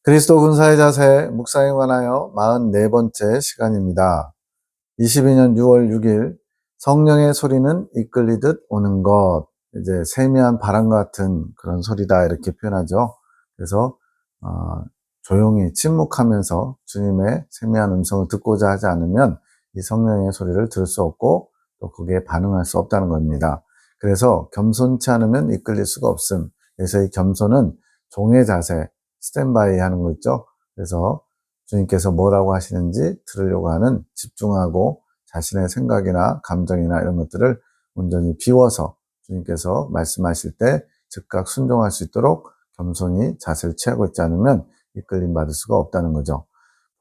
그리스도 군사의 자세 묵상에 관하여 44번째 시간입니다. 22년 6월 6일 성령의 소리는 이끌리듯 오는 것, 이제 세미한 바람 같은 그런 소리다 이렇게 표현하죠. 그래서 조용히 침묵하면서 주님의 세미한 음성을 듣고자 하지 않으면 이 성령의 소리를 들을 수 없고 또 거기에 반응할 수 없다는 겁니다. 그래서 겸손치 않으면 이끌릴 수가 없음. 그래서 이 겸손은 종의 자세, 스탠바이 하는 거 있죠. 그래서 주님께서 뭐라고 하시는지 들으려고 하는 집중하고 자신의 생각이나 감정이나 이런 것들을 온전히 비워서 주님께서 말씀하실 때 즉각 순종할 수 있도록 겸손히 자세를 취하고 있지 않으면 이끌림 받을 수가 없다는 거죠.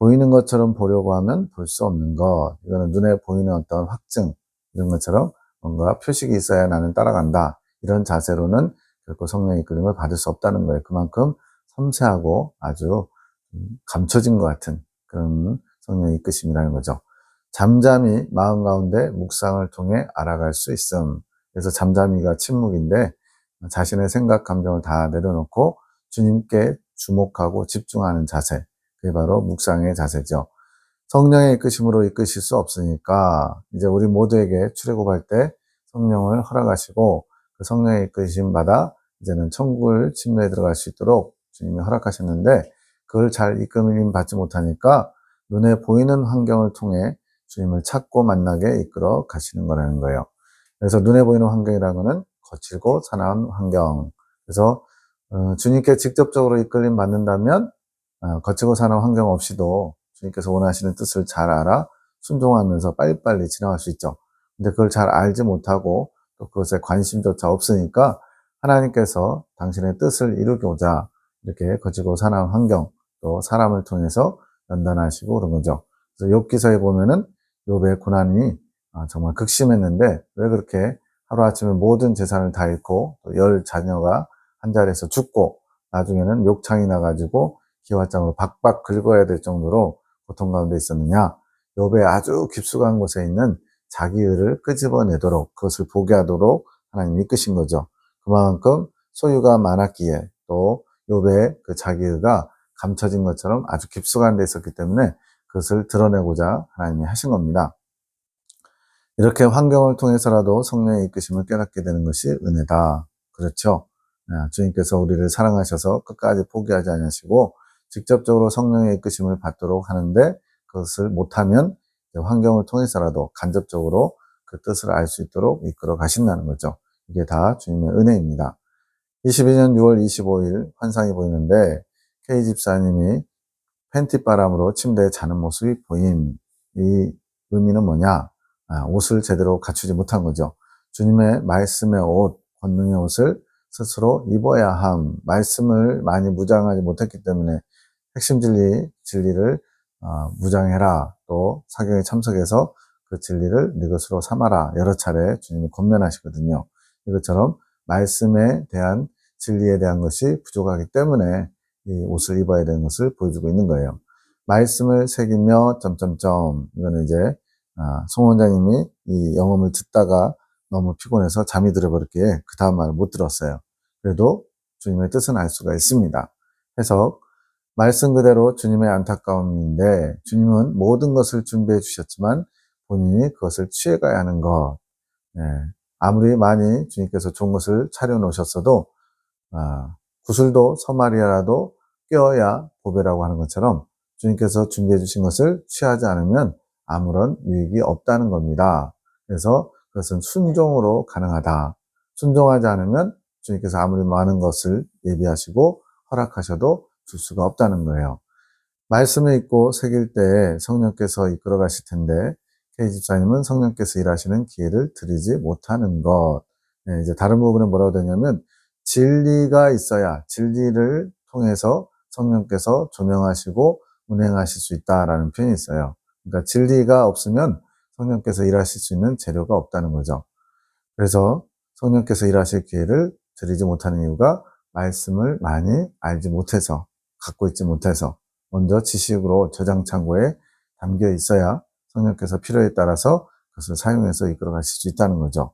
보이는 것처럼 보려고 하면 볼 수 없는 것. 이거는 눈에 보이는 어떤 확증 이런 것처럼 뭔가 표식이 있어야 나는 따라간다. 이런 자세로는 결코 성령의 이끌림을 받을 수 없다는 거예요. 그만큼 섬세하고 아주 감춰진 것 같은 그런 성령의 이끄심이라는 거죠. 잠잠히 마음 가운데 묵상을 통해 알아갈 수 있음. 그래서 잠잠히가 침묵인데 자신의 생각, 감정을 다 내려놓고 주님께 주목하고 집중하는 자세. 그게 바로 묵상의 자세죠. 성령의 이끄심으로 이끄실 수 없으니까 이제 우리 모두에게 출애굽할 때 성령을 허락하시고 그 성령의 이끄심 받아 이제는 천국을 침노에 들어갈 수 있도록 주님이 허락하셨는데 그걸 잘 이끌림 받지 못하니까 눈에 보이는 환경을 통해 주님을 찾고 만나게 이끌어 가시는 거라는 거예요. 그래서 눈에 보이는 환경이라는 거는 거칠고 사나운 환경. 그래서 주님께 직접적으로 이끌림 받는다면 거치고 사나운 환경 없이도 주님께서 원하시는 뜻을 잘 알아 순종하면서 빨리빨리 지나갈 수 있죠. 근데 그걸 잘 알지 못하고 또 그것에 관심조차 없으니까 하나님께서 당신의 뜻을 이루고자 이렇게 거치고 사나운 환경 또 사람을 통해서 연단하시고 그런 거죠. 그래서 욥기서에 보면은 욥의 고난이 정말 극심했는데 왜 그렇게 하루아침에 모든 재산을 다 잃고 또 10 자녀가 한 자리에서 죽고 나중에는 욕창이 나가지고 기와장으로 박박 긁어야 될 정도로 고통 가운데 있었느냐. 욥의 아주 깊숙한 곳에 있는 자기 의를 끄집어내도록 그것을 보게 하도록 하나님이 이끄신 거죠. 그만큼 소유가 많았기에 또 욥의 그 자기 의가 감춰진 것처럼 아주 깊숙한 데 있었기 때문에 그것을 드러내고자 하나님이 하신 겁니다. 이렇게 환경을 통해서라도 성령의 이끄심을 깨닫게 되는 것이 은혜다. 그렇죠? 주님께서 우리를 사랑하셔서 끝까지 포기하지 않으시고 직접적으로 성령의 이끄심을 받도록 하는데 그것을 못하면 환경을 통해서라도 간접적으로 그 뜻을 알 수 있도록 이끌어 가신다는 거죠. 이게 다 주님의 은혜입니다. 22년 6월 25일 환상이 보이는데 K 집사님이 팬티바람으로 침대에 자는 모습이 보임. 이 의미는 뭐냐? 옷을 제대로 갖추지 못한 거죠. 주님의 말씀의 옷, 권능의 옷을 스스로 입어야 함. 말씀을 많이 무장하지 못했기 때문에 핵심 진리를 무장해라. 또 사경에 참석해서 그 진리를 네 것으로 삼아라. 여러 차례 주님이 권면하시거든요. 이것처럼 말씀에 대한 진리에 대한 것이 부족하기 때문에 이 옷을 입어야 되는 것을 보여주고 있는 거예요. 말씀을 새기며 점점점 이거는 이제 송 원장님이 이 영음을 듣다가 너무 피곤해서 잠이 들어버렸기에 그 다음 말을 못 들었어요. 그래도 주님의 뜻은 알 수가 있습니다. 해석 말씀 그대로 주님의 안타까움인데 주님은 모든 것을 준비해 주셨지만 본인이 그것을 취해가야 하는 것. 예. 아무리 많이 주님께서 좋은 것을 차려놓으셨어도 구슬도 서마리아라도 껴야 보배라고 하는 것처럼 주님께서 준비해 주신 것을 취하지 않으면 아무런 유익이 없다는 겁니다. 그래서 그것은 순종으로 가능하다. 순종하지 않으면 주님께서 아무리 많은 것을 예비하시고 허락하셔도 줄 수가 없다는 거예요. 말씀을 읽고 새길 때에 성령께서 이끌어 가실 텐데 K집사님은 성령께서 일하시는 기회를 드리지 못하는 것. 네, 이제 다른 부분에 뭐라고 되냐면 진리가 있어야 진리를 통해서 성령께서 조명하시고 운행하실 수 있다라는 표현이 있어요. 그러니까 진리가 없으면 성령께서 일하실 수 있는 재료가 없다는 거죠. 그래서 성령께서 일하실 기회를 드리지 못하는 이유가 말씀을 많이 알지 못해서 갖고 있지 못해서 먼저 지식으로 저장 창고에 담겨 있어야 성령께서 필요에 따라서 그것을 사용해서 이끌어 가실 수 있다는 거죠.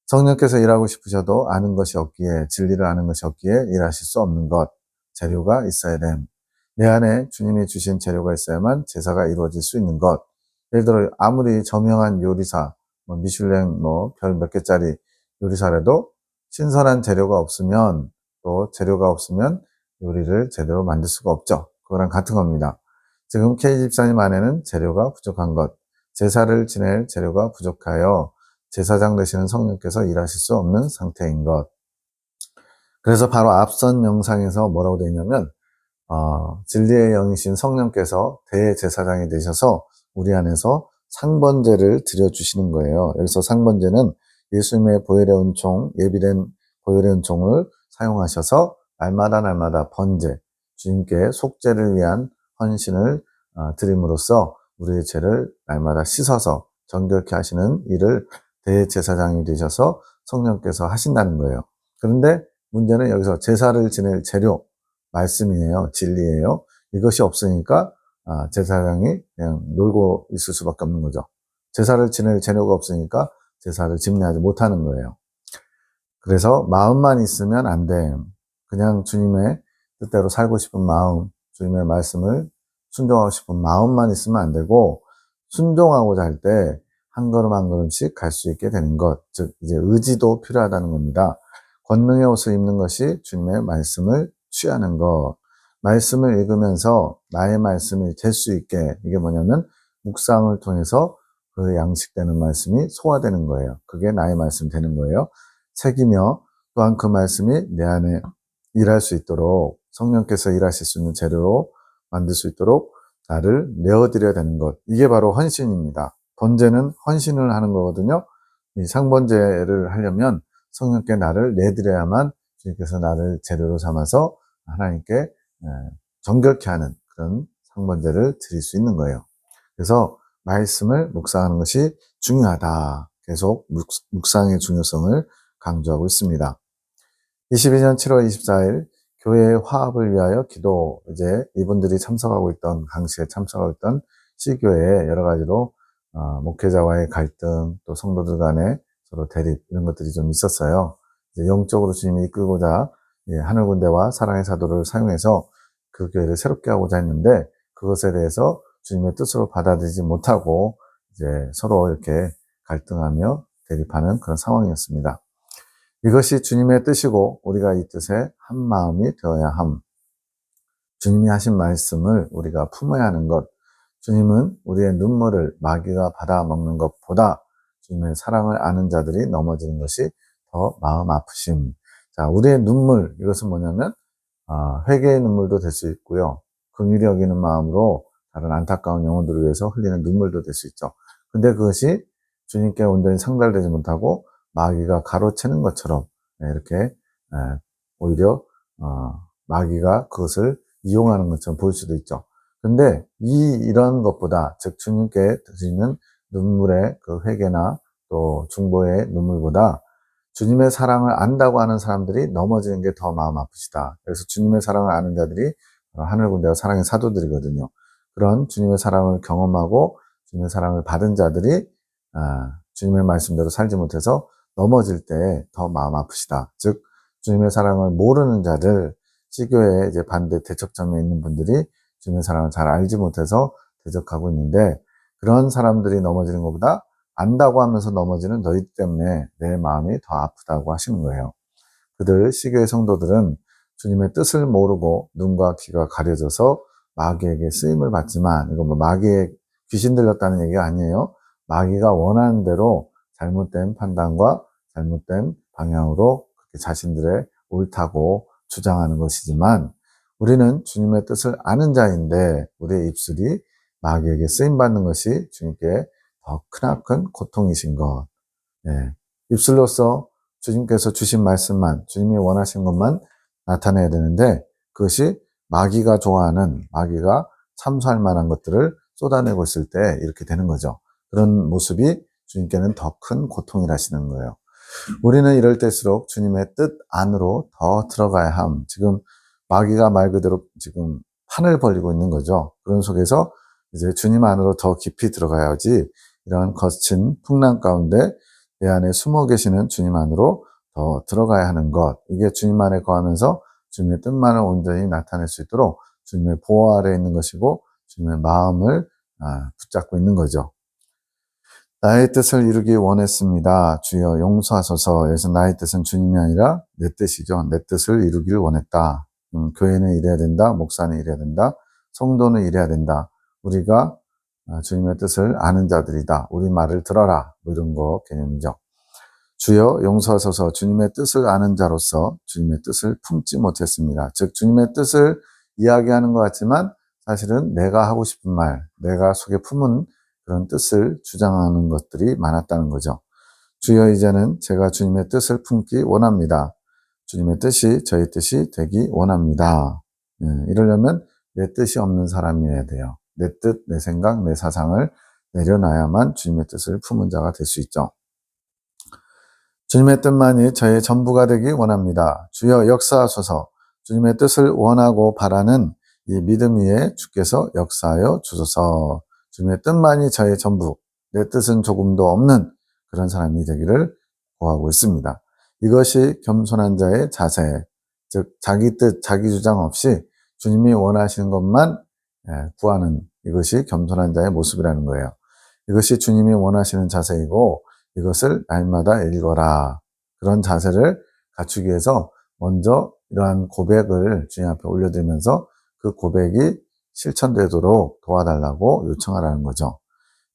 성령께서 일하고 싶으셔도 아는 것이 없기에 진리를 아는 것이 없기에 일하실 수 없는 것 재료가 있어야 됨. 내 안에 주님이 주신 재료가 있어야만 제사가 이루어질 수 있는 것. 예를 들어 아무리 저명한 요리사, 미슐랭 별 몇 개짜리 요리사라도 신선한 재료가 없으면, 또 재료가 없으면 요리를 제대로 만들 수가 없죠. 그거랑 같은 겁니다. 지금 K집사님 안에는 재료가 부족한 것, 제사를 지낼 재료가 부족하여 제사장 되시는 성령께서 일하실 수 없는 상태인 것. 그래서 바로 앞선 영상에서 뭐라고 되어 있냐면 진리의 영이신 성령께서 대제사장이 되셔서 우리 안에서 상번제를 드려주시는 거예요. 여기서 상번제는 예수님의 보혈의 은총, 예비된 보혈의 은총을 사용하셔서 날마다 번제, 주님께 속죄를 위한 헌신을 드림으로써 우리의 죄를 날마다 씻어서 정결케 하시는 일을 대제사장이 되셔서 성령께서 하신다는 거예요. 그런데 문제는 여기서 제사를 지낼 재료, 말씀이에요. 진리예요. 이것이 없으니까 제사장이 그냥 놀고 있을 수밖에 없는 거죠. 제사를 지낼 재료가 없으니까 제사를 집례하지 못하는 거예요. 그래서 마음만 있으면 안 돼. 그냥 주님의 뜻대로 살고 싶은 마음, 주님의 말씀을 순종하고 싶은 마음만 있으면 안 되고, 순종하고자 할 때 한 걸음 한 걸음씩 갈 수 있게 되는 것, 즉 이제 의지도 필요하다는 겁니다. 권능의 옷을 입는 것이 주님의 말씀을 취하는 것. 말씀을 읽으면서 나의 말씀이 될 수 있게, 이게 뭐냐면 묵상을 통해서 그 양식되는 말씀이 소화되는 거예요. 그게 나의 말씀 되는 거예요. 새기며 또한 그 말씀이 내 안에 일할 수 있도록, 성령께서 일하실 수 있는 재료로 만들 수 있도록 나를 내어드려야 되는 것. 이게 바로 헌신입니다. 번제는 헌신을 하는 거거든요. 이 상번제를 하려면 성령께 나를 내드려야만 주님께서 나를 재료로 삼아서 하나님께 정결케 하는 그런 상번제를 드릴 수 있는 거예요. 그래서 말씀을 묵상하는 것이 중요하다. 계속 묵상의 중요성을 강조하고 있습니다. 22년 7월 24일 교회의 화합을 위하여 기도, 이제 이분들이 참석하고 있던, 강시에 참석하고 있던 C교회에 여러 가지로 목회자와의 갈등, 또 성도들 간의 서로 대립, 이런 것들이 좀 있었어요. 이제 영적으로 주님이 이끌고자 하늘군대와 사랑의 사도를 사용해서 그 교회를 새롭게 하고자 했는데, 그것에 대해서 주님의 뜻으로 받아들이지 못하고 이제 서로 이렇게 갈등하며 대립하는 그런 상황이었습니다. 이것이 주님의 뜻이고 우리가 이 뜻에 한 마음이 되어야 함. 주님이 하신 말씀을 우리가 품어야 하는 것. 주님은 우리의 눈물을 마귀가 받아먹는 것보다 주님의 사랑을 아는 자들이 넘어지는 것이 더 마음 아프심. 자, 우리의 눈물, 이것은 뭐냐면 회개의 눈물도 될 수 있고요. 긍휼히 여기는 마음으로 다른 안타까운 영혼들을 위해서 흘리는 눈물도 될 수 있죠. 근데 그것이 주님께 온전히 상달되지 못하고 마귀가 가로채는 것처럼 이렇게 오히려 마귀가 그것을 이용하는 것처럼 보일 수도 있죠. 근데 이런 것보다, 즉 주님께 드리는 눈물의 그 회개나 또 중보의 눈물보다 주님의 사랑을 안다고 하는 사람들이 넘어지는 게 더 마음 아프시다. 그래서 주님의 사랑을 아는 자들이 하늘군대와 사랑의 사도들이거든요. 그런 주님의 사랑을 경험하고 주님의 사랑을 받은 자들이 주님의 말씀대로 살지 못해서 넘어질 때 더 마음 아프시다. 즉 주님의 사랑을 모르는 자들, C교회의 이제 반대 대척점에 있는 분들이 주님의 사랑을 잘 알지 못해서 대적하고 있는데, 그런 사람들이 넘어지는 것보다 안다고 하면서 넘어지는 너희 때문에 내 마음이 더 아프다고 하시는 거예요. 그들 C교회 성도들은 주님의 뜻을 모르고 눈과 귀가 가려져서 마귀에게 쓰임을 받지만, 이건 마귀에 귀신 들렸다는 얘기가 아니에요. 마귀가 원하는 대로 잘못된 판단과 잘못된 방향으로 그렇게 자신들의 옳다고 주장하는 것이지만, 우리는 주님의 뜻을 아는 자인데 우리의 입술이 마귀에게 쓰임받는 것이 주님께 더 크나큰 고통이신 것. 입술로서 주님께서 주신 말씀만, 주님이 원하신 것만 나타내야 되는데, 그것이 마귀가 좋아하는, 마귀가 참소할 만한 것들을 쏟아내고 있을 때 이렇게 되는 거죠. 그런 모습이 주님께는 더 큰 고통이라시는 거예요. 우리는 이럴 때일수록 주님의 뜻 안으로 더 들어가야 함. 지금 마귀가 말 그대로 지금 판을 벌리고 있는 거죠. 그런 속에서 이제 주님 안으로 더 깊이 들어가야지, 이런 거친 풍랑 가운데 내 안에 숨어 계시는 주님 안으로 더 들어가야 하는 것. 이게 주님 안에 거하면서 주님의 뜻만을 온전히 나타낼 수 있도록 주님의 보호 아래에 있는 것이고 주님의 마음을 붙잡고 있는 거죠. 나의 뜻을 이루기 원했습니다. 주여 용서하소서. 여기서 나의 뜻은 주님이 아니라 내 뜻이죠. 내 뜻을 이루기를 원했다. 교회는 이래야 된다. 목사는 이래야 된다. 성도는 이래야 된다. 우리가 주님의 뜻을 아는 자들이다. 우리 말을 들어라. 뭐 이런 거 개념이죠. 주여 용서하소서. 주님의 뜻을 아는 자로서 주님의 뜻을 품지 못했습니다. 즉 주님의 뜻을 이야기하는 것 같지만 사실은 내가 하고 싶은 말, 내가 속에 품은 그런 뜻을 주장하는 것들이 많았다는 거죠. 주여 이제는 제가 주님의 뜻을 품기 원합니다. 주님의 뜻이 저희 뜻이 되기 원합니다. 이러려면 내 뜻이 없는 사람이어야 돼요. 내 뜻, 내 생각, 내 사상을 내려놔야만 주님의 뜻을 품은 자가 될 수 있죠. 주님의 뜻만이 저의 전부가 되기 원합니다. 주여 역사하소서. 주님의 뜻을 원하고 바라는 이 믿음 위에 주께서 역사하여 주소서. 주님의 뜻만이 저의 전부, 내 뜻은 조금도 없는 그런 사람이 되기를 구하고 있습니다. 이것이 겸손한 자의 자세, 즉 자기 뜻, 자기 주장 없이 주님이 원하시는 것만 구하는 이것이 겸손한 자의 모습이라는 거예요. 이것이 주님이 원하시는 자세이고 이것을 날마다 읽어라. 그런 자세를 갖추기 위해서 먼저 이러한 고백을 주님 앞에 올려드리면서 그 고백이 실천되도록 도와달라고 요청하라는 거죠.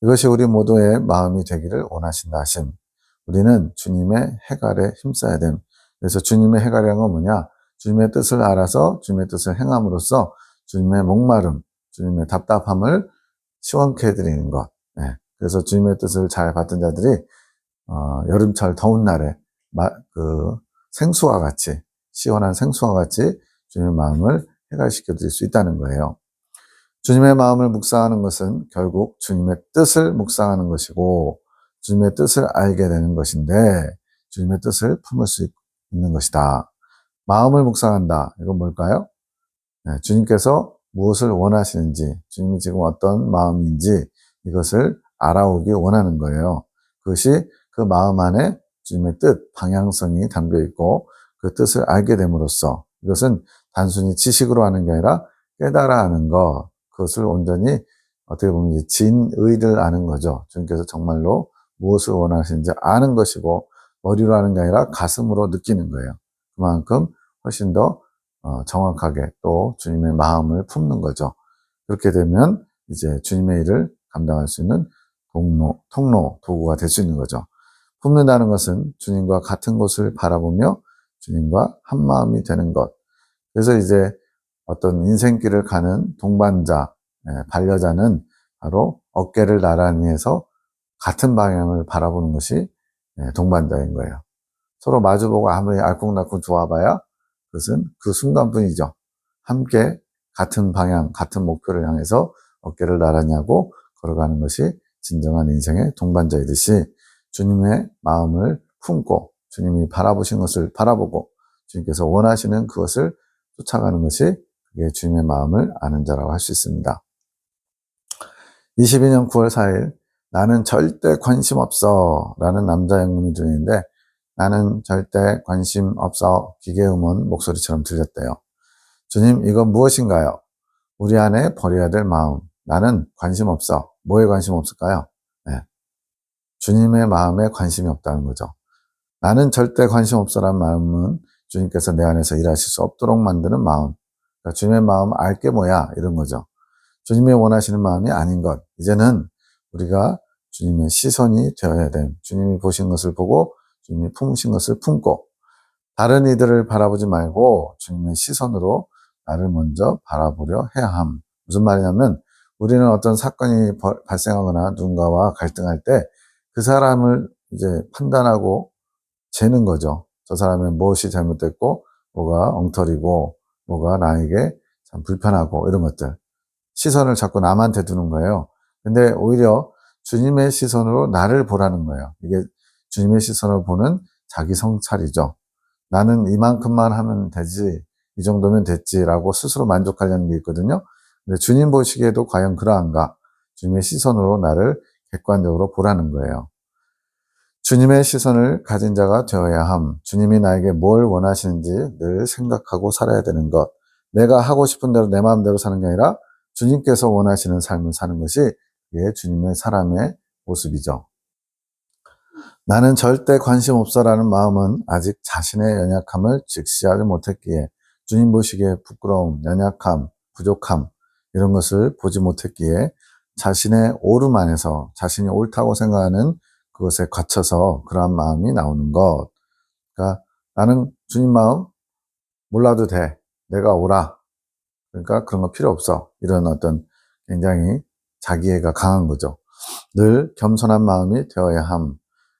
이것이 우리 모두의 마음이 되기를 원하신다 하심. 우리는 주님의 해갈에 힘써야 됨. 그래서 주님의 해갈이란 건 뭐냐? 주님의 뜻을 알아서 주님의 뜻을 행함으로써 주님의 목마름, 주님의 답답함을 시원케 해드리는 것. 그래서 주님의 뜻을 잘 받던 자들이 여름철 더운 날에 생수와 같이 시원한 생수와 같이 주님의 마음을 해갈시켜 드릴 수 있다는 거예요. 주님의 마음을 묵상하는 것은 결국 주님의 뜻을 묵상하는 것이고 주님의 뜻을 알게 되는 것인데 주님의 뜻을 품을 수 있는 것이다. 마음을 묵상한다. 이건 뭘까요? 주님께서 무엇을 원하시는지, 주님이 지금 어떤 마음인지 이것을 알아오기 원하는 거예요. 그것이 그 마음 안에 주님의 뜻, 방향성이 담겨 있고 그 뜻을 알게 됨으로써 이것은 단순히 지식으로 하는 게 아니라 깨달아 하는 것, 그것을 온전히 어떻게 보면 진의를 아는 거죠. 주님께서 정말로 무엇을 원하시는지 아는 것이고 머리로 하는 게 아니라 가슴으로 느끼는 거예요. 그만큼 훨씬 더 정확하게 또 주님의 마음을 품는 거죠. 그렇게 되면 이제 주님의 일을 감당할 수 있는 통로, 도구가 될 수 있는 거죠. 품는다는 것은 주님과 같은 곳을 바라보며 주님과 한 마음이 되는 것. 그래서 이제 어떤 인생길을 가는 동반자, 반려자는 바로 어깨를 나란히 해서 같은 방향을 바라보는 것이 동반자인 거예요. 서로 마주보고 아무리 알콩달콩 좋아봐야 그것은 그 순간뿐이죠. 함께 같은 방향, 같은 목표를 향해서 어깨를 나란히 하고 걸어가는 것이 진정한 인생의 동반자이듯이 주님의 마음을 품고 주님이 바라보신 것을 바라보고 주님께서 원하시는 그것을 쫓아가는 것이 그게 주님의 마음을 아는 자라고 할 수 있습니다. 22년 9월 4일 나는 절대 관심 없어 라는 남자 영문이 들리는데 나는 절대 관심 없어 기계음원 목소리처럼 들렸대요. 주님 이건 무엇인가요? 우리 안에 버려야 될 마음. 나는 관심 없어. 뭐에 관심 없을까요? 주님의 마음에 관심이 없다는 거죠. 나는 절대 관심 없어라는 마음은 주님께서 내 안에서 일하실 수 없도록 만드는 마음. 그러니까 주님의 마음 알게 뭐야 이런 거죠. 주님이 원하시는 마음이 아닌 것. 이제는 우리가 주님의 시선이 되어야 됨. 주님이 보신 것을 보고 주님이 품으신 것을 품고 다른 이들을 바라보지 말고 주님의 시선으로 나를 먼저 바라보려 해야 함. 무슨 말이냐면 우리는 어떤 사건이 발생하거나 누군가와 갈등할 때 그 사람을 이제 판단하고 재는 거죠. 저 사람의 무엇이 잘못됐고 뭐가 엉터리고 뭐가 나에게 참 불편하고 이런 것들. 시선을 자꾸 남한테 두는 거예요. 근데 오히려 주님의 시선으로 나를 보라는 거예요. 이게 주님의 시선으로 보는 자기 성찰이죠. 나는 이만큼만 하면 되지, 이 정도면 됐지라고 스스로 만족하려는 게 있거든요. 근데 주님 보시기에도 과연 그러한가? 주님의 시선으로 나를 객관적으로 보라는 거예요. 주님의 시선을 가진 자가 되어야 함. 주님이 나에게 뭘 원하시는지 늘 생각하고 살아야 되는 것. 내가 하고 싶은 대로 내 마음대로 사는 게 아니라 주님께서 원하시는 삶을 사는 것이 이게 주님의 사람의 모습이죠. 나는 절대 관심 없어라는 마음은 아직 자신의 연약함을 직시하지 못했기에, 주님 보시기에 부끄러움, 연약함, 부족함 이런 것을 보지 못했기에 자신의 오름 안에서 자신이 옳다고 생각하는 그것에 갇혀서 그러한 마음이 나오는 것. 그러니까 나는 주님 마음 몰라도 돼. 내가 옳아. 그러니까 그런 거 필요 없어. 이런 어떤 굉장히 자기애가 강한 거죠. 늘 겸손한 마음이 되어야 함.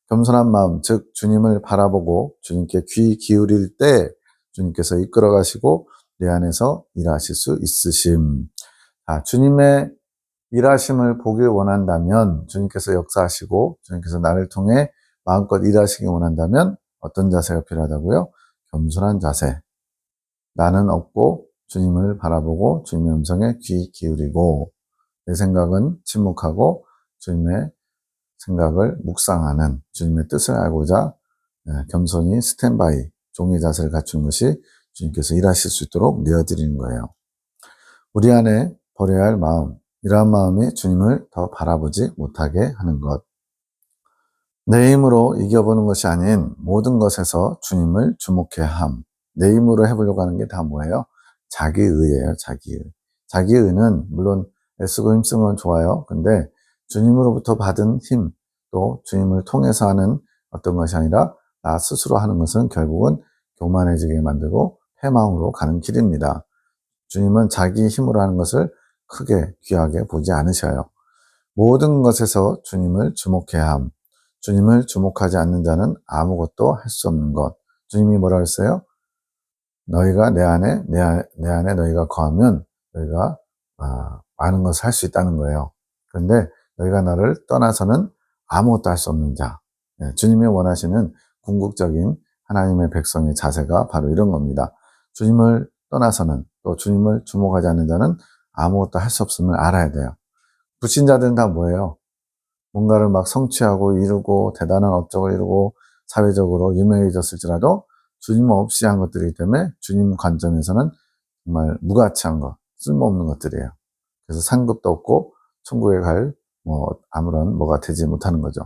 겸손한 마음, 즉 주님을 바라보고 주님께 귀 기울일 때 주님께서 이끌어 가시고 내 안에서 일하실 수 있으심. 주님의 일하심을 보길 원한다면, 주님께서 역사하시고 주님께서 나를 통해 마음껏 일하시기 원한다면 어떤 자세가 필요하다고요? 겸손한 자세. 나는 없고 주님을 바라보고 주님의 음성에 귀 기울이고 내 생각은 침묵하고 주님의 생각을 묵상하는, 주님의 뜻을 알고자 겸손히 스탠바이, 종의 자세를 갖춘 것이 주님께서 일하실 수 있도록 내어드리는 거예요. 우리 안에 버려야 할 마음, 이러한 마음이 주님을 더 바라보지 못하게 하는 것. 내 힘으로 이겨보는 것이 아닌 모든 것에서 주님을 주목해야 함. 내 힘으로 해보려고 하는 게 다 뭐예요? 자기의예요, 자기의. 자기의는 물론 애쓰고 힘쓰는 건 좋아요. 근데 주님으로부터 받은 힘, 또 주님을 통해서 하는 어떤 것이 아니라 나 스스로 하는 것은 결국은 교만해지게 만들고 패망으로 가는 길입니다. 주님은 자기 힘으로 하는 것을 크게 귀하게 보지 않으셔요. 모든 것에서 주님을 주목해야 함. 주님을 주목하지 않는 자는 아무것도 할 수 없는 것. 주님이 뭐라 했어요? 너희가 내 안에 너희가 거하면 너희가 많은 것을 할 수 있다는 거예요. 그런데 너희가 나를 떠나서는 아무것도 할 수 없는 자. 주님이 원하시는 궁극적인 하나님의 백성의 자세가 바로 이런 겁니다. 주님을 떠나서는, 또 주님을 주목하지 않는 자는 아무것도 할 수 없음을 알아야 돼요. 불신자들은 다 뭐예요? 뭔가를 막 성취하고 이루고 대단한 업적을 이루고 사회적으로 유명해졌을지라도 주님 없이 한 것들이기 때문에 주님 관점에서는 정말 무가치한 것, 쓸모없는 것들이에요. 그래서 상급도 없고 천국에 갈 아무런 뭐가 되지 못하는 거죠.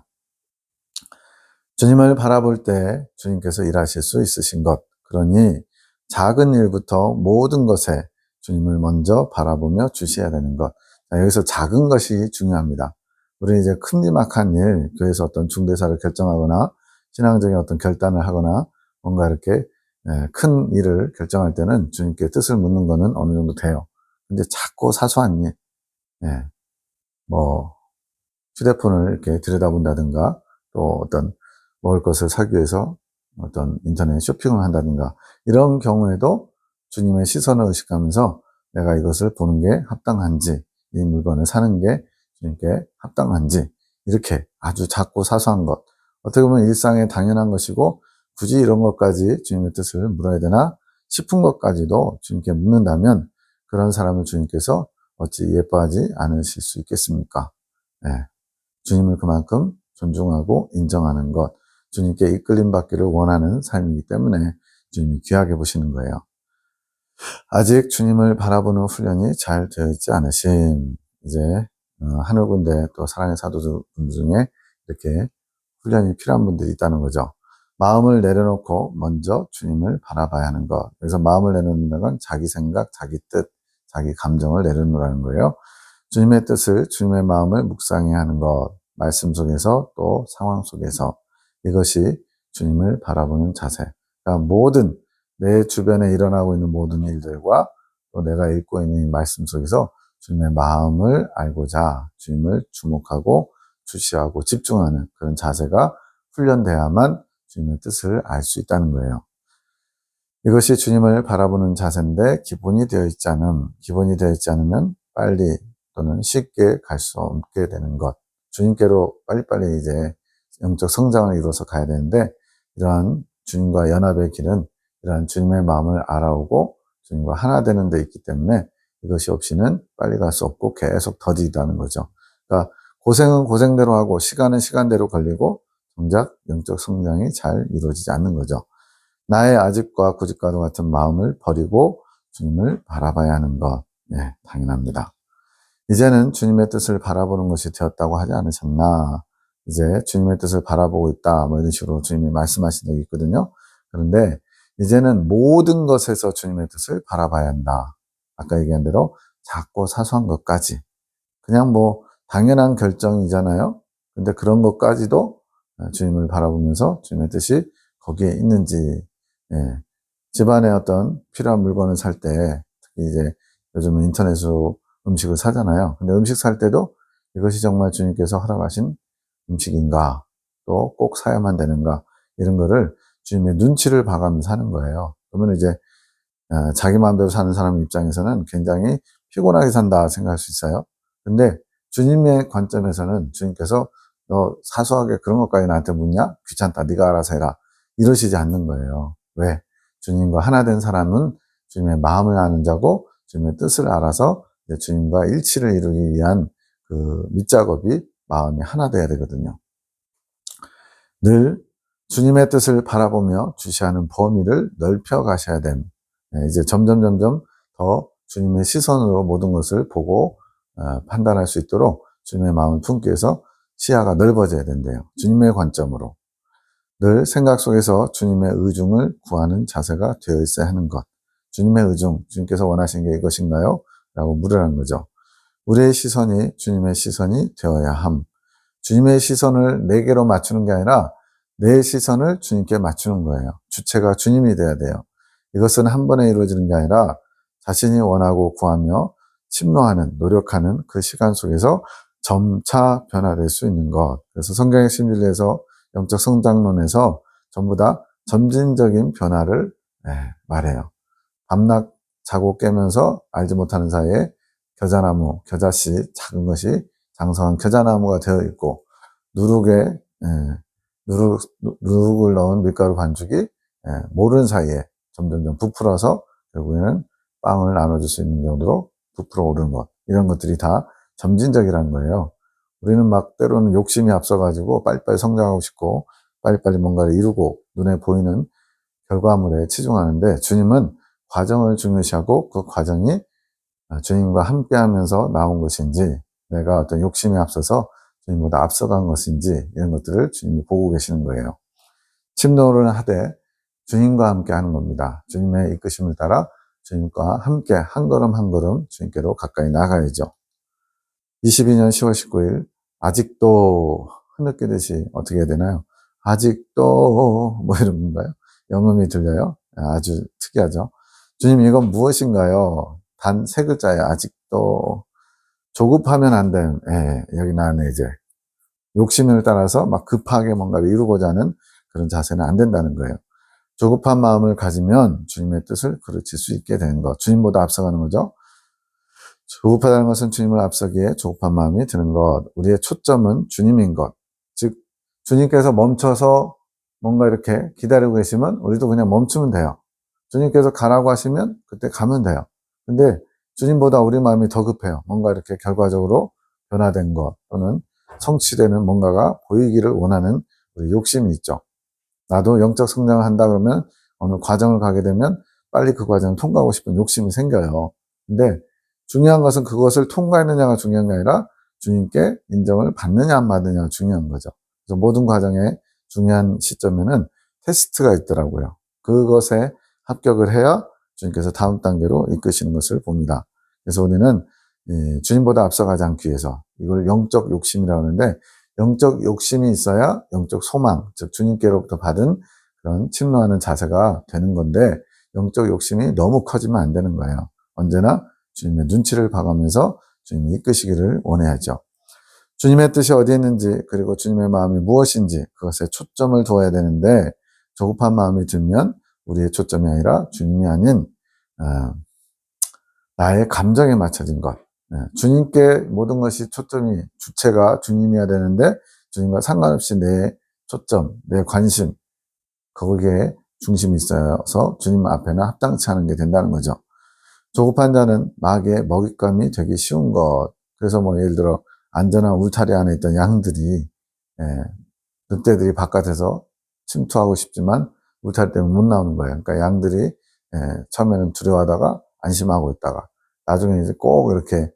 주님을 바라볼 때 주님께서 일하실 수 있으신 것. 그러니 작은 일부터 모든 것에 주님을 먼저 바라보며 주셔야 되는 것. 여기서 작은 것이 중요합니다. 우리 이제 큼지막한 일, 교회에서 어떤 중대사를 결정하거나 신앙적인 어떤 결단을 하거나 뭔가 이렇게 큰 일을 결정할 때는 주님께 뜻을 묻는 거는 어느 정도 돼요. 근데 자꾸 사소한 일, 휴대폰을 이렇게 들여다본다든가 또 어떤 먹을 것을 사기 위해서 어떤 인터넷 쇼핑을 한다든가 이런 경우에도 주님의 시선을 의식하면서 내가 이것을 보는 게 합당한지, 이 물건을 사는 게 주님께 합당한지, 이렇게 아주 작고 사소한 것, 어떻게 보면 일상에 당연한 것이고 굳이 이런 것까지 주님의 뜻을 물어야 되나 싶은 것까지도 주님께 묻는다면 그런 사람을 주님께서 어찌 예뻐하지 않으실 수 있겠습니까? 주님을 그만큼 존중하고 인정하는 것, 주님께 이끌림 받기를 원하는 삶이기 때문에 주님이 귀하게 보시는 거예요. 아직 주님을 바라보는 훈련이 잘 되어 있지 않으신, 이제 하늘 군대 또 사랑의 사도들 중에 이렇게 훈련이 필요한 분들이 있다는 거죠. 마음을 내려놓고 먼저 주님을 바라봐야 하는 것. 그래서 마음을 내려놓는 건 자기 생각, 자기 뜻, 자기 감정을 내려놓으라는 거예요. 주님의 뜻을, 주님의 마음을 묵상해야 하는 것. 말씀 속에서 또 상황 속에서. 이것이 주님을 바라보는 자세. 그러니까 모든 내 주변에 일어나고 있는 모든 일들과 또 내가 읽고 있는 이 말씀 속에서 주님의 마음을 알고자 주님을 주목하고 주시하고 집중하는 그런 자세가 훈련돼야만 주님의 뜻을 알 수 있다는 거예요. 이것이 주님을 바라보는 자세인데 기본이 되어 있지 않으면 빨리 또는 쉽게 갈 수 없게 되는 것. 주님께로 빨리빨리 이제 영적 성장을 이루어서 가야 되는데, 이러한 주님과 연합의 길은 이러한 주님의 마음을 알아오고 주님과 하나 되는 데 있기 때문에 이것이 없이는 빨리 갈 수 없고 계속 더디다는 거죠. 그러니까 고생은 고생대로 하고 시간은 시간대로 걸리고 정작 영적 성장이 잘 이루어지지 않는 거죠. 나의 아집과 구집과도 같은 마음을 버리고 주님을 바라봐야 하는 것, 예, 당연합니다. 이제는 주님의 뜻을 바라보는 것이 되었다고 하지 않으셨나? 이제 주님의 뜻을 바라보고 있다, 뭐 이런 식으로 주님이 말씀하신 적이 있거든요. 그런데 이제는 모든 것에서 주님의 뜻을 바라봐야 한다. 아까 얘기한 대로 작고 사소한 것까지. 그냥 뭐 당연한 결정이잖아요. 근데 그런 것까지도 주님을 바라보면서 주님의 뜻이 거기에 있는지, 예. 집안에 어떤 필요한 물건을 살 때, 특히 이제 요즘은 인터넷으로 음식을 사잖아요. 근데 음식 살 때도 이것이 정말 주님께서 허락하신 음식인가, 또 꼭 사야만 되는가, 이런 거를 주님의 눈치를 봐가면서 하는 거예요. 그러면 이제 자기 마음대로 사는 사람 입장에서는 굉장히 피곤하게 산다 생각할 수 있어요. 근데 주님의 관점에서는 주님께서 너 사소하게 그런 것까지 나한테 묻냐? 귀찮다. 네가 알아서 해라. 이러시지 않는 거예요. 왜? 주님과 하나 된 사람은 주님의 마음을 아는 자고 주님의 뜻을 알아서 주님과 일치를 이루기 위한 그 밑작업이 마음이 하나 돼야 되거든요. 늘 주님의 뜻을 바라보며 주시하는 범위를 넓혀 가셔야 됨. 이제 점점 더 주님의 시선으로 모든 것을 보고 판단할 수 있도록 주님의 마음을 품기 위해서 시야가 넓어져야 된대요. 주님의 관점으로. 늘 생각 속에서 주님의 의중을 구하는 자세가 되어 있어야 하는 것. 주님의 의중, 주님께서 원하시는 게 이것인가요? 라고 물으라는 거죠. 우리의 시선이 주님의 시선이 되어야 함. 주님의 시선을 내게로 맞추는 게 아니라 내 시선을 주님께 맞추는 거예요. 주체가 주님이 돼야 돼요. 이것은 한 번에 이루어지는 게 아니라 자신이 원하고 구하며 침노하는, 노력하는 그 시간 속에서 점차 변화될 수 있는 것. 그래서 성경의 심리에서 영적 성장론에서 전부 다 점진적인 변화를 말해요. 밤낮 자고 깨면서 알지 못하는 사이에 겨자나무, 겨자씨 작은 것이 장성한 겨자나무가 되어 있고 누룩에 누룩을 넣은 밀가루 반죽이 모르는 사이에 점점점 부풀어서 결국에는 빵을 나눠줄 수 있는 정도로 부풀어 오르는 것, 이런 것들이 다 점진적이라는 거예요. 우리는 막 때로는 욕심이 앞서가지고 빨리빨리 성장하고 싶고 빨리빨리 뭔가를 이루고 눈에 보이는 결과물에 치중하는데 주님은 과정을 중요시하고 그 과정이 주님과 함께 하면서 나온 것인지 내가 어떤 욕심이 앞서서 주님보다 앞서간 것인지 이런 것들을 주님이 보고 계시는 거예요. 침노를 하되 주님과 함께 하는 겁니다. 주님의 이끄심을 따라 주님과 함께 한 걸음 한 걸음 주님께로 가까이 나가야죠. 22년 10월 19일 아직도 흐느끼듯이 어떻게 해야 되나요? 아직도 뭐 이런 건가요? 영음이 들려요? 아주 특이하죠. 주님 이건 무엇인가요? 단 세 글자예요. 아직도. 조급하면 안 됨. 여기 나왔네 이제. 욕심을 따라서 막 급하게 뭔가를 이루고자 하는 그런 자세는 안 된다는 거예요. 조급한 마음을 가지면 주님의 뜻을 그르칠 수 있게 되는 것. 주님보다 앞서가는 거죠. 조급하다는 것은 주님을 앞서기에 조급한 마음이 드는 것. 우리의 초점은 주님인 것. 즉 주님께서 멈춰서 뭔가 이렇게 기다리고 계시면 우리도 그냥 멈추면 돼요. 주님께서 가라고 하시면 그때 가면 돼요. 근데 주님보다 우리 마음이 더 급해요. 뭔가 이렇게 결과적으로 변화된 것 또는 성취되는 뭔가가 보이기를 원하는 우리 욕심이 있죠. 나도 영적 성장을 한다 그러면 어느 과정을 가게 되면 빨리 그 과정을 통과하고 싶은 욕심이 생겨요. 근데 중요한 것은 그것을 통과했느냐가 중요한 게 아니라 주님께 인정을 받느냐 안 받느냐가 중요한 거죠. 그래서 모든 과정에 중요한 시점에는 테스트가 있더라고요. 그것에 합격을 해야 주님께서 다음 단계로 이끄시는 것을 봅니다. 그래서 우리는 주님보다 앞서가지 않기 위해서 이걸 영적 욕심이라고 하는데 영적 욕심이 있어야 영적 소망, 즉 주님께로부터 받은 그런 침노하는 자세가 되는 건데 영적 욕심이 너무 커지면 안 되는 거예요. 언제나 주님의 눈치를 봐가면서 주님이 이끄시기를 원해야죠. 주님의 뜻이 어디에 있는지 그리고 주님의 마음이 무엇인지 그것에 초점을 두어야 되는데 조급한 마음이 들면 우리의 초점이 아니라 주님이 아닌 나의 감정에 맞춰진 것. 주님께 모든 것이 초점이 주체가 주님이어야 되는데 주님과 상관없이 내 초점, 내 관심 거기에 중심이 있어서 주님 앞에는 합당치 않은 게 된다는 거죠. 조급한 자는 마귀의 먹잇감이 되기 쉬운 것. 그래서 뭐 예를 들어 안전한 울타리 안에 있던 양들이 늑대들이 바깥에서 침투하고 싶지만 울타리 때문에 못 나오는 거예요. 그러니까 양들이 처음에는 두려워하다가 안심하고 있다가 나중에 이제 꼭 이렇게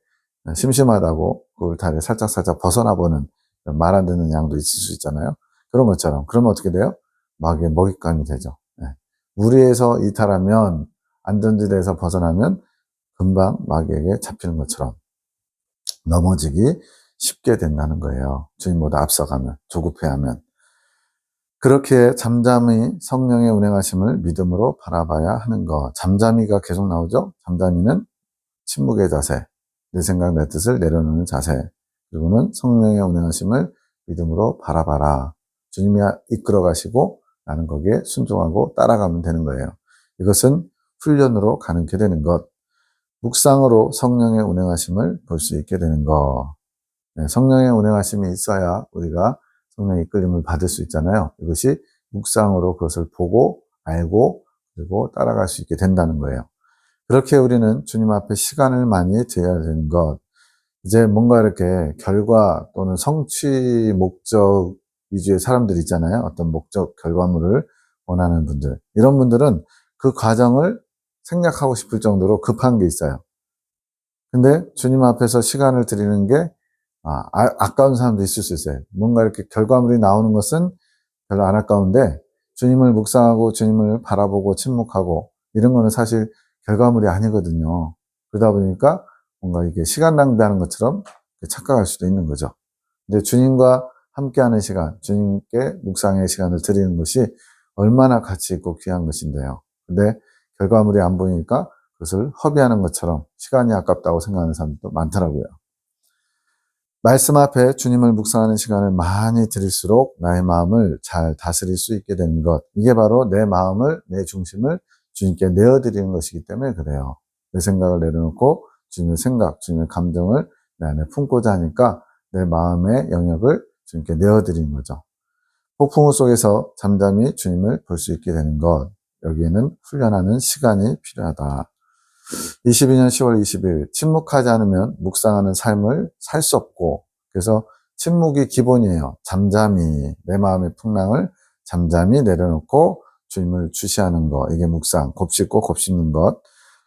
심심하다고 그 울타리 살짝 벗어나 보는 말 안 듣는 양도 있을 수 있잖아요. 그런 것처럼. 그러면 어떻게 돼요? 마귀의 먹잇감이 되죠. 예. 무리에서 이탈하면, 안전지대에서 벗어나면 금방 마귀에게 잡히는 것처럼 넘어지기 쉽게 된다는 거예요. 주님보다 앞서가면, 조급해하면. 그렇게 잠잠히 성령의 운행하심을 믿음으로 바라봐야 하는 것. 잠잠히가 계속 나오죠. 잠잠히는 침묵의 자세, 내 생각 내 뜻을 내려놓는 자세, 그리고는 성령의 운행하심을 믿음으로 바라봐라. 주님이 이끌어 가시고 나는 거기에 순종하고 따라가면 되는 거예요. 이것은 훈련으로 가능케 되는 것. 묵상으로 성령의 운행하심을 볼 수 있게 되는 것. 네, 성령의 운행하심이 있어야 우리가 성령의 이끌림을 받을 수 있잖아요. 이것이 묵상으로 그것을 보고 알고 그리고 따라갈 수 있게 된다는 거예요. 그렇게 우리는 주님 앞에 시간을 많이 들여야 되는 것. 이제 뭔가 이렇게 결과 또는 성취 목적 위주의 사람들 있잖아요. 어떤 목적 결과물을 원하는 분들. 이런 분들은 그 과정을 생략하고 싶을 정도로 급한 게 있어요. 근데 주님 앞에서 시간을 드리는 게 아까운 사람도 있을 수 있어요. 뭔가 이렇게 결과물이 나오는 것은 별로 안 아까운데 주님을 묵상하고 주님을 바라보고 침묵하고 이런 거는 사실 결과물이 아니거든요. 그러다 보니까 뭔가 이게 시간 낭비하는 것처럼 착각할 수도 있는 거죠. 근데 주님과 함께하는 시간, 주님께 묵상의 시간을 드리는 것이 얼마나 가치 있고 귀한 것인데요. 근데 결과물이 안 보이니까 그것을 허비하는 것처럼 시간이 아깝다고 생각하는 사람도 많더라고요. 말씀 앞에 주님을 묵상하는 시간을 많이 드릴수록 나의 마음을 잘 다스릴 수 있게 되는 것. 이게 바로 내 마음을, 내 중심을 주님께 내어드리는 것이기 때문에 그래요. 내 생각을 내려놓고 주님의 생각, 주님의 감정을 내 안에 품고자 하니까 내 마음의 영역을 주님께 내어드리는 거죠. 폭풍우 속에서 잠잠히 주님을 볼 수 있게 되는 것. 여기에는 훈련하는 시간이 필요하다. 22년 10월 20일 침묵하지 않으면 묵상하는 삶을 살 수 없고 그래서 침묵이 기본이에요. 잠잠히 내 마음의 풍랑을 잠잠히 내려놓고 주님을 주시하는 것. 이게 묵상, 곱씹고 곱씹는 것.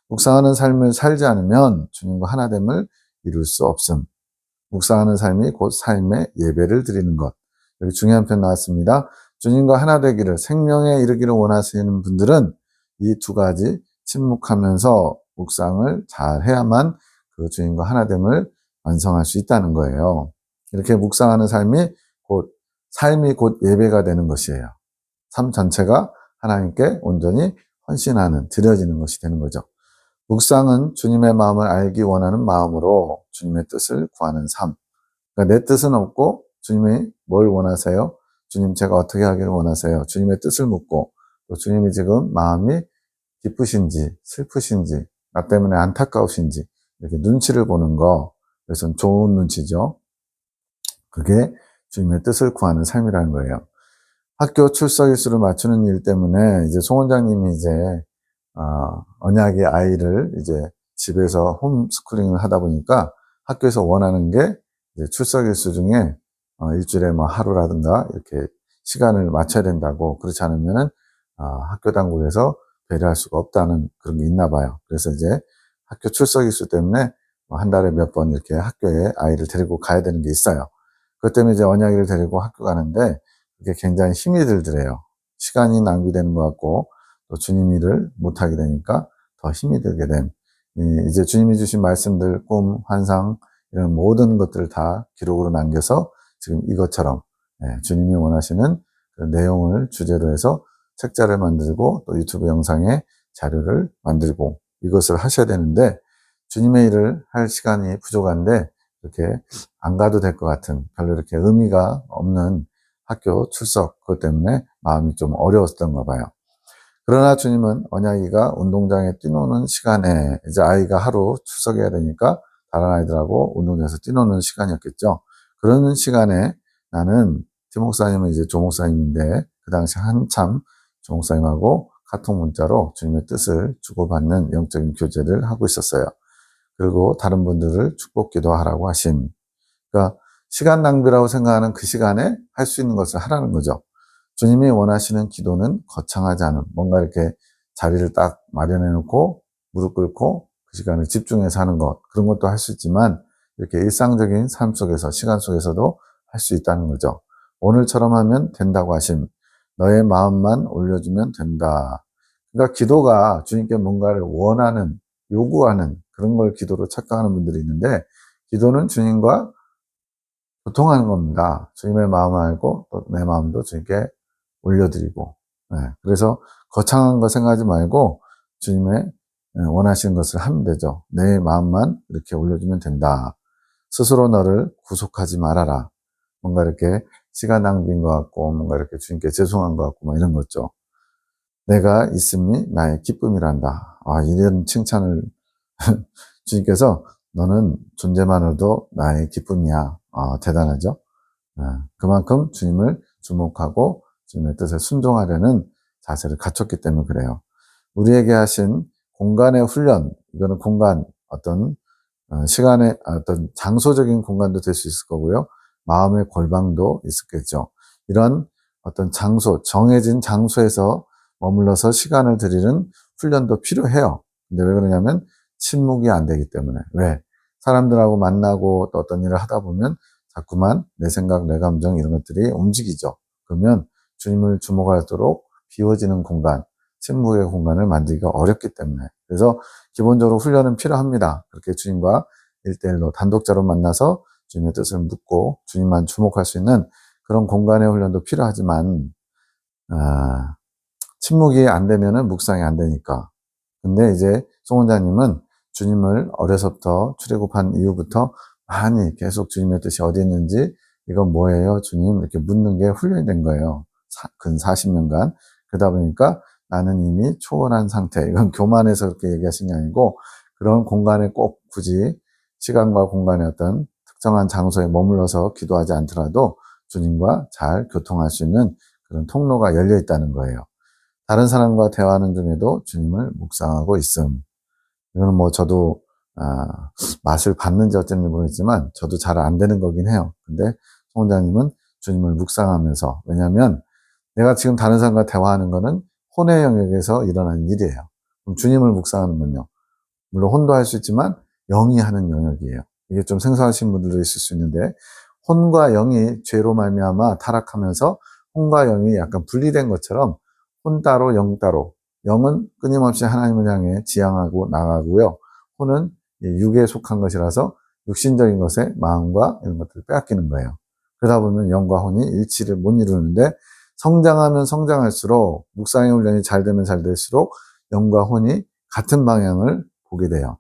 묵상하는 삶을 살지 않으면 주님과 하나됨을 이룰 수 없음. 묵상하는 삶이 곧 삶의 예배를 드리는 것. 여기 중요한 편 나왔습니다. 주님과 하나 되기를 생명에 이르기를 원하시는 분들은 이 두 가지 침묵하면서 묵상을 잘 해야만 그 주님과 하나됨을 완성할 수 있다는 거예요. 이렇게 묵상하는 삶이 곧 예배가 되는 것이에요. 삶 전체가 하나님께 온전히 헌신하는, 드려지는 것이 되는 거죠. 묵상은 주님의 마음을 알기 원하는 마음으로 주님의 뜻을 구하는 삶. 그러니까 내 뜻은 없고 주님이 뭘 원하세요? 주님 제가 어떻게 하기를 원하세요? 주님의 뜻을 묻고 또 주님이 지금 마음이 기쁘신지 슬프신지 나 때문에 안타까우신지 이렇게 눈치를 보는 거. 그래서 좋은 눈치죠. 그게 주님의 뜻을 구하는 삶이라는 거예요. 학교 출석 일수를 맞추는 일 때문에 이제 송 원장님이 이제 언약의 아이를 이제 집에서 홈스쿨링을 하다 보니까 학교에서 원하는 게 이제 출석 일수 중에 일주일에 뭐 하루라든가 이렇게 시간을 맞춰야 된다고 그렇지 않으면은 학교 당국에서 배려할 수가 없다는 그런 게 있나 봐요. 그래서 이제 학교 출석 일수 때문에 한 달에 몇 번 이렇게 학교에 아이를 데리고 가야 되는 게 있어요. 그것 때문에 이제 언약이를 데리고 학교 가는데 그게 굉장히 힘이 들더래요. 시간이 낭비되는 것 같고 또 주님 일을 못하게 되니까 더 힘이 들게 된 이제 주님이 주신 말씀들, 꿈, 환상 이런 모든 것들을 다 기록으로 남겨서 지금 이것처럼 주님이 원하시는 그 내용을 주제로 해서 책자를 만들고 또 유튜브 영상에 자료를 만들고 이것을 하셔야 되는데 주님의 일을 할 시간이 부족한데 이렇게 안 가도 될 것 같은 별로 이렇게 의미가 없는 학교 출석 그것 때문에 마음이 좀 어려웠던가 봐요. 그러나 주님은 언약이가 운동장에 뛰노는 시간에 이제 아이가 하루 출석해야 되니까 다른 아이들하고 운동장에서 뛰노는 시간이었겠죠. 그러는 시간에 나는 팀 목사님은 이제 조 목사님인데 그 당시 한참 조 목사님하고 카톡 문자로 주님의 뜻을 주고받는 영적인 교제를 하고 있었어요. 그리고 다른 분들을 축복 기도하라고 하심. 그러니까 시간 낭비라고 생각하는 그 시간에 할 수 있는 것을 하라는 거죠. 주님이 원하시는 기도는 거창하지 않은 뭔가 이렇게 자리를 딱 마련해 놓고 무릎 꿇고 그 시간에 집중해서 하는 것, 그런 것도 할 수 있지만 이렇게 일상적인 삶 속에서, 시간 속에서도 할 수 있다는 거죠. 오늘처럼 하면 된다고 하심. 너의 마음만 올려주면 된다. 그러니까 기도가 주님께 뭔가를 원하는, 요구하는 그런 걸 기도로 착각하는 분들이 있는데, 기도는 주님과 소통하는 겁니다. 주님의 마음을 알고 또 내 마음도 주님께 올려드리고, 그래서 거창한 거 생각하지 말고 주님의 원하시는 것을 하면 되죠. 내 마음만 이렇게 올려주면 된다. 스스로 너를 구속하지 말아라. 뭔가 이렇게 시간 낭비인 것 같고, 뭔가 이렇게 주님께 죄송한 것 같고, 막 이런 거죠. 내가 있음이 나의 기쁨이란다. 이런 칭찬을 주님께서 너는 존재만으로도 나의 기쁨이야. 대단하죠? 그만큼 주님을 주목하고 주님의 뜻에 순종하려는 자세를 갖췄기 때문에 그래요. 우리에게 하신 공간의 훈련, 이거는 공간, 어떤 시간의 어떤 장소적인 공간도 될 수 있을 거고요. 마음의 골방도 있었겠죠. 이런 어떤 장소, 정해진 장소에서 머물러서 시간을 들이는 훈련도 필요해요. 근데 왜 그러냐면 침묵이 안 되기 때문에. 왜? 사람들하고 만나고 또 어떤 일을 하다 보면 자꾸만 내 생각, 내 감정 이런 것들이 움직이죠. 그러면 주님을 주목하도록 비워지는 공간, 침묵의 공간을 만들기가 어렵기 때문에. 그래서 기본적으로 훈련은 필요합니다. 그렇게 주님과 1대1로 단독자로 만나서 주님의 뜻을 묻고 주님만 주목할 수 있는 그런 공간의 훈련도 필요하지만, 침묵이 안 되면은 묵상이 안 되니까. 근데 이제 송 원장님은 주님을 어려서부터 출애굽한 이후부터 많이 계속 주님의 뜻이 어디 있는지, 이건 뭐예요 주님, 이렇게 묻는 게 훈련이 된 거예요. 근 40년간. 그러다 보니까 나는 이미 초월한 상태, 이건 교만해서 그렇게 얘기하신 게 아니고, 그런 공간에 꼭 굳이 시간과 공간의 어떤 특정한 장소에 머물러서 기도하지 않더라도 주님과 잘 교통할 수 있는 그런 통로가 열려 있다는 거예요. 다른 사람과 대화하는 중에도 주님을 묵상하고 있음. 이거는 뭐 저도 맛을 봤는지 어쩐지 모르겠지만 저도 잘 안 되는 거긴 해요. 근데 송 원장님은 주님을 묵상하면서, 왜냐하면 내가 지금 다른 사람과 대화하는 거는 혼의 영역에서 일어나는 일이에요. 그럼 주님을 묵상하는 건요, 물론 혼도 할 수 있지만 영이 하는 영역이에요. 이게 좀 생소하신 분들도 있을 수 있는데, 혼과 영이 죄로 말미암아 타락하면서 혼과 영이 약간 분리된 것처럼 혼 따로 영 따로, 영은 끊임없이 하나님을 향해 지향하고 나가고요, 혼은 육에 속한 것이라서 육신적인 것에 마음과 이런 것들을 빼앗기는 거예요. 그러다 보면 영과 혼이 일치를 못 이루는데, 성장하면 성장할수록, 묵상의 훈련이 잘 되면 잘 될수록 영과 혼이 같은 방향을 보게 돼요.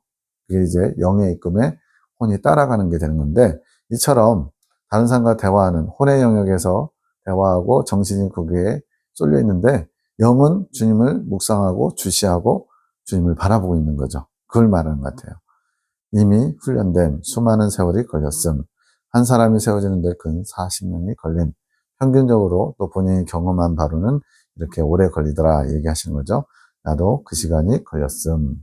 그게 이제 영의 이꿈에 혼이 따라가는 게 되는 건데, 이처럼 다른 사람과 대화하는 혼의 영역에서 대화하고 정신이 거기에 쏠려 있는데, 영은 주님을 묵상하고 주시하고 주님을 바라보고 있는 거죠. 그걸 말하는 것 같아요. 이미 훈련된 수많은 세월이 걸렸음. 한 사람이 세워지는데 근 40년이 걸린, 평균적으로 또 본인이 경험한 바로는 이렇게 오래 걸리더라 얘기하시는 거죠. 나도 그 시간이 걸렸음.